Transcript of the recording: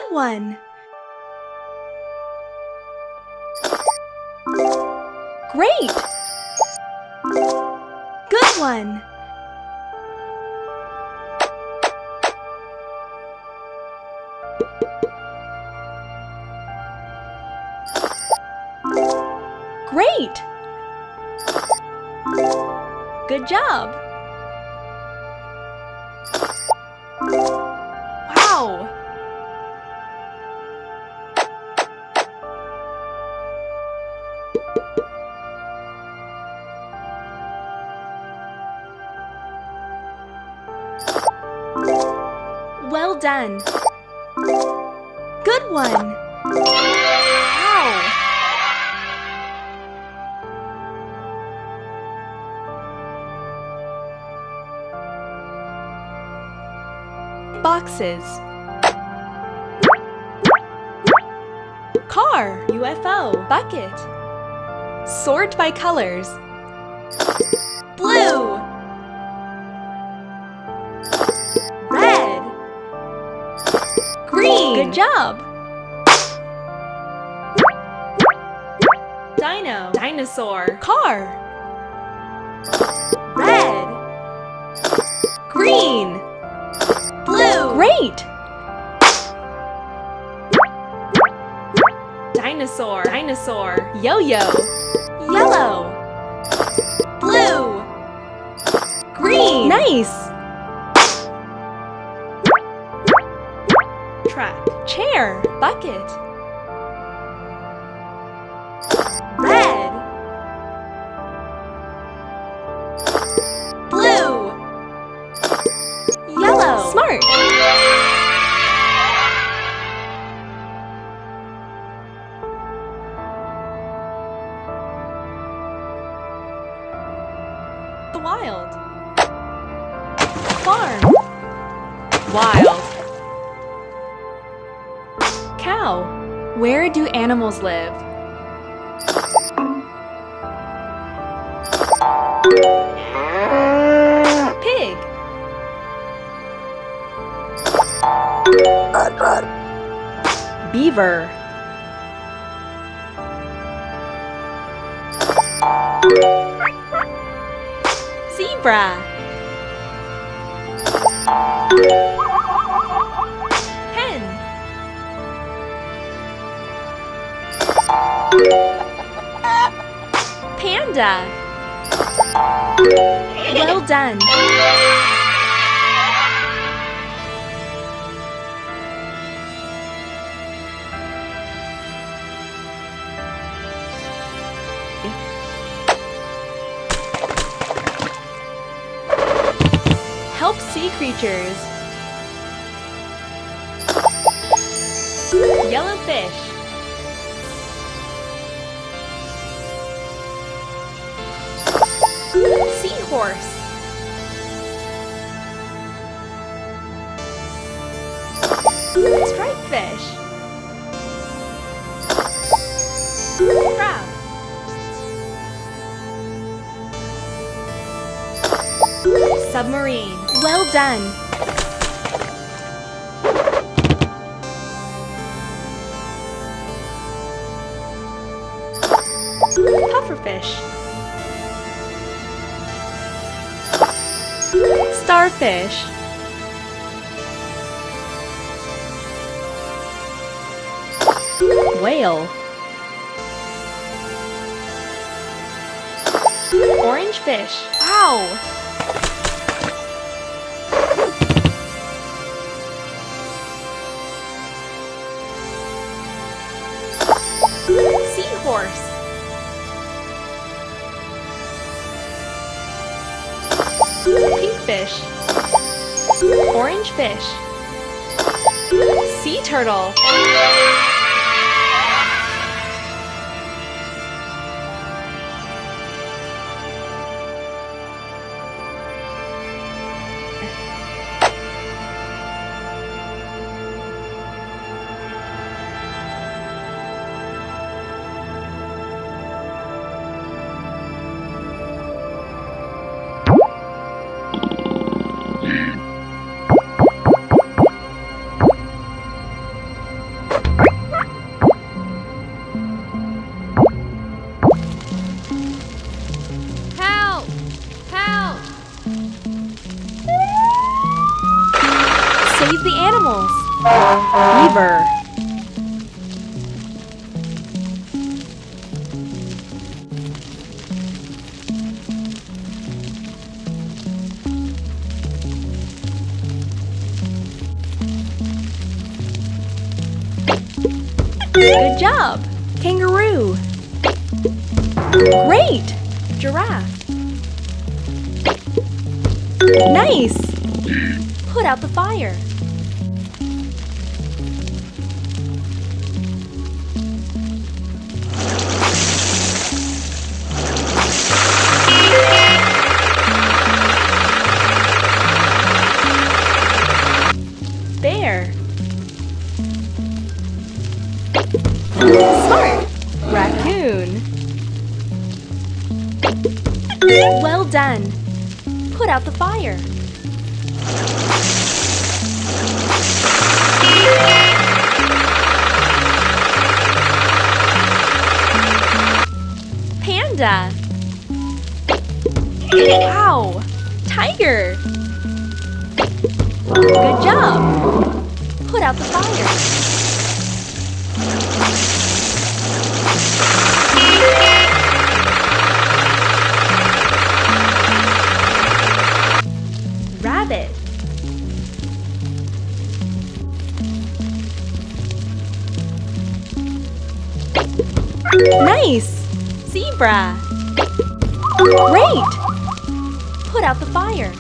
Good one. Great. Good one. Great. Good job. Wow. Well done. Good one. Wow. Boxes. Car, UFO, bucket. Sort by colors. Blue. Red. Green. Good job. Dino, dinosaur, car. Red. Green. Blue. Great. Dinosaur, dinosaur, yo-yo, yellow, blue, green. Nice. Track, chair, bucket, red, blue, yellow. Smart. Wild. Farm. Wild. Cow. Where do animals live? Pig. Beaver. Zebra. Hen. Panda. Well done. Help sea creatures. Yellow fish. Seahorse. Striped fish. Crab. Submarine. Well done. Pufferfish. Starfish. Whale. Orange fish. Wow! Seahorse. Pink fish. Orange fish. Sea turtle. Raise the animals. Beaver. Good job. Kangaroo. Great. Giraffe. Nice. Put out the fire. Bear. Smart. Raccoon. Well done. Put out the fire. Panda. Wow. Tiger. Good job. Put out the fire. Rabbit. Nice. Zebra. Great. Put out the fire.